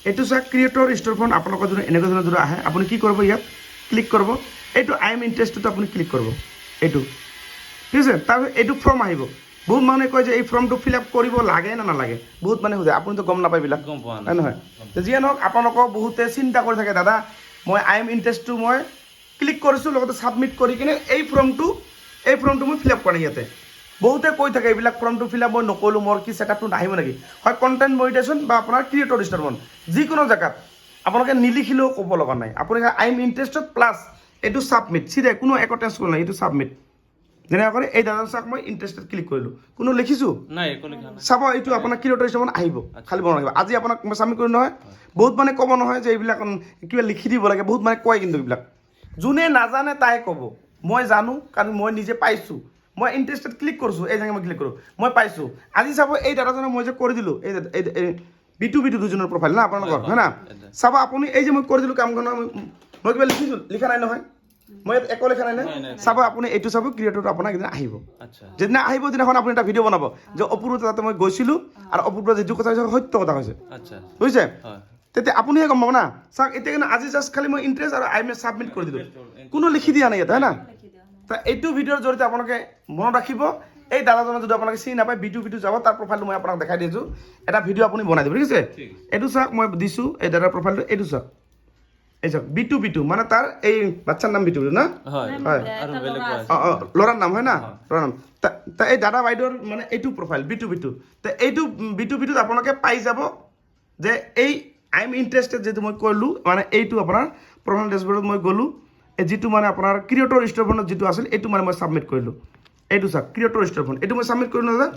এইটো চাওক creator store front আপোনালোকৰ যদি এনেকুৱা ধৰণৰ যদি আহে আপুনি কি কৰিব ইয়াত ক্লিক কৰিব এইটো আই এম ইণ্টাৰেষ্টেডটো আপুনি ক্লিক কৰিব এইটো ঠিক আছে তাৰপিছত এইটো ফৰ্ম আহিব বহুত মানুহে কয় যে এই ফৰ্মটো ফিল আপ কৰিব লাগে নে নালাগে বহুত মানে সোধে আপুনিতো গম নাপায় এইবিলাক হয় নহয় যিয়ে নহওক আপোনালোকক বহুতে চিন্তা কৰি থাকে দাদা মই আই এম ইণ্টাৰেষ্টটো মই ক্লিক কৰিছোঁ লগতে ছাবমিট কৰি কিনে এই ফৰ্মটো মই ফিল আপ কৰা ইয়াতে বহুতে কৈ থাকে এইবিলাক ফৰ্মটো ফিল আপ মই নকৰিলোঁ মোৰ কি ছেটআপটো নাহিব নেকি হয় কণ্টেণ্ট মনিটাইজেশ্যন বা আপোনাৰ ক্ৰিয়েটৰ ষ্ট'ৰ ফ্ৰণ্ট যিকোনো জেগাত আপোনালোকে নিলিখিলেও ক'ব লগা নাই আপুনি আই এম ইণ্টাৰেষ্টেড প্লাছ এইটো ছাবমিট চিধা কোনো একো টেনশ্যন কৰা নাই এইটো ছাবমিট যেনেকৈ কৰি এই দাদা চাওক মই ইণ্টাৰেষ্টেড ক্লিক কৰিলোঁ কোনো লিখিছোঁ চাব এইটো আপোনাৰ ক্ৰিয়েটৰ ষ্ট'ৰ ফ্ৰণ্ট আহিব খালি বনাব লাগিব আজি আপোনাক মই ছাবমিট কৰিলোঁ নহয় বহুত মানে ক'ব নহয় যে এইবিলাক কিবা লিখি দিব লাগে বহুত মানে কয় কিন্তু এইবিলাক যোনে নাজানে তাই ক'ব মই জানো কাৰণ মই নিজে পাইছোঁ মই ইণ্টাৰেষ্টেড ক্লিক কৰিছোঁ এই জেগা মই ক্লিক কৰোঁ মই পাইছোঁ আজি চাব এই দাদাজনক মই যে কৰি দিলোঁ এই বিটু দুজনৰ প্ৰফাইল না আপোনালোকৰ হয় না চাব আপুনি এই যে মই কৰি দিলোঁ কামখন মই কিবা লিখিছোঁ লিখা নাই নহয় মই ইয়াত একো লিখা নাই নহয় চাব আপুনি এইটো চাব ক্ৰিয়েটৰটো আপোনাক এদিন আহিব যেদিনা আহিব দিনাখন আপুনি এটা ভিডিঅ' বনাব যে অপূৰ্ব তাতে মই গৈছিলোঁ আৰু অপূৰ্ব যিটো কথা হৈছে সত্য কথা হৈছে বুজিছে তেতিয়া আপুনিহে গম পাব না চাওক এতিয়া কিন্তু আজি জাষ্ট খালি মই ইণ্টাৰেষ্ট আৰু আই এম ছাবমিট কৰি দিলোঁ কোনো লিখি দিয়া নাই ইয়াত হয় না তা এইটো ভিডিঅ'ৰ জৰিয়তে আপোনালোকে মনত ৰাখিব এই দাদাজনক যদি আপোনালোকে চিনি নাপায় বিটু যাব তাৰ প্ৰফাইলটো মই আপোনাক দেখাই দিছোঁ এটা ভিডিঅ' আপুনি বনাই দিব ঠিক আছে এইটো চাওক মই দিছোঁ এই দাদাৰ প্ৰফাইলটো এইটো চাওক এই চাওক বিটু মানে তাৰ এই বাচ্চাৰ নাম বিটু না হয় ল'ৰাৰ নাম হয় না ল'ৰাৰ নাম তা এই দাদা বাইদেউৰ মানে এইটো প্ৰফাইল বিটু তা এইটো বিটুত আপোনালোকে পাই যাব যে এই আই এম ইণ্টাৰেষ্টেড যিটো মই ক'লোঁ মানে এইটো আপোনাৰ প্ৰফাইল ডেছবৰ্ডত মই গ'লোঁ যিটো মানে আপোনাৰ ক্ৰিয়েটৰ ষ্ট'ৰ ফ্ৰণ্টত যিটো আছিল এইটো মানে মই ছাবমিট কৰিলোঁ এইটো চাওক ক্ৰিয়েটৰ ষ্ট'ৰ ফ্ৰণ্ট এইটো মই ছাবমিট কৰিলোঁ দাদা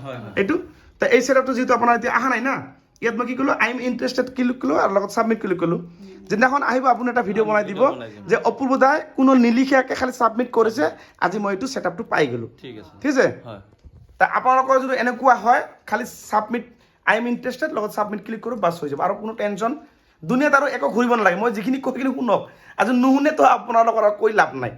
এইটো তা এই ছেটআপটো যিটো আপোনাৰ এতিয়া অহা নাই না ইয়াত মই কি ক'লোঁ আই এম ইণ্টাৰেষ্টেড ক্লিক কৰিলোঁ আৰু লগত ছাবমিট ক্লিক কৰিলোঁ যিদিনাখন আহিব আপুনি এটা ভিডিঅ' বনাই দিব যে অপূৰ্ব দাই কোনো নিলিখাকৈ খালি ছাবমিট কৰিছে আজি মই এইটো ছেটআপটো পাই গ'লোঁ ঠিক আছে তা আপোনালোকৰ যদি এনেকুৱা হয় খালি ছাবমিট আই এম ইণ্টাৰেষ্টেড লগত ছাবমিট ক্লিক কৰোঁ বাছ হৈ যাব আৰু কোনো টেনশ্যন দুনিয়াত আৰু একো ঘূৰিব নালাগে মই যিখিনি কৈ কিনে শুনক আজি নুশুনেতো আপোনালোকৰ কৈ লাভ নাই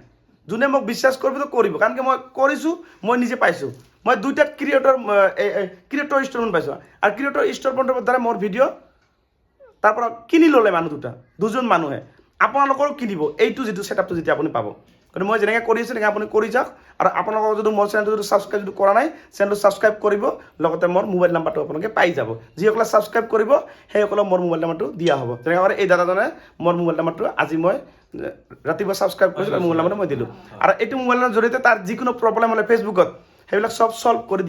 যোনে মোক বিশ্বাস কৰিবতো কৰিব কাৰণ কি মই কৰিছোঁ মই নিজে পাইছোঁ মই দুইটাত ক্ৰিয়েটৰ ষ্ট'ৰ ফ্ৰণ্ট পাইছোঁ আৰু ক্ৰিয়েটৰ ষ্ট'ৰ ফ্ৰণ্টৰ দ্বাৰা মোৰ ভিডিঅ' তাৰ পৰা কিনি ল'লে মানুহ দুজন মানুহে আপোনালোকৰো কিনিব এইটো যিটো ছেটআপটো যেতিয়া আপুনি পাব কিন্তু মই যেনেকৈ কৰি আছোঁ তেনেকৈ আপুনি কৰি যাওক আৰু আপোনালোকৰ যদি মোৰ চেনেলটো যদি ছাবস্ক্ৰাইব যদি কৰা নাই চেনেলটো ছাবস্ক্ৰাইব কৰিব লগতে মোৰ মোবাইল নাম্বাৰটো আপোনালোকে পাই যাব যিসকলে ছাবস্ক্ৰাইব কৰিব সেইসকলক মোৰ মোবাইল নাম্বাৰটো দিয়া হ'ব তেনেকৈ এই দাদাজনে মোৰ মোবাইল নাম্বাৰটো আজি মই ৰাতিপুৱা ছাবস্ক্ৰাইব কৰিছিলোঁ মোবাইল নাম্বাৰটো মই দিলোঁ আৰু এইটো মোবাইল নাম্বাৰৰ জৰিয়তে তাৰ যিকোনো প্ৰব্লেম হ'লে ফেচবুকত সেইবিলাক চব ছল্ভ কৰি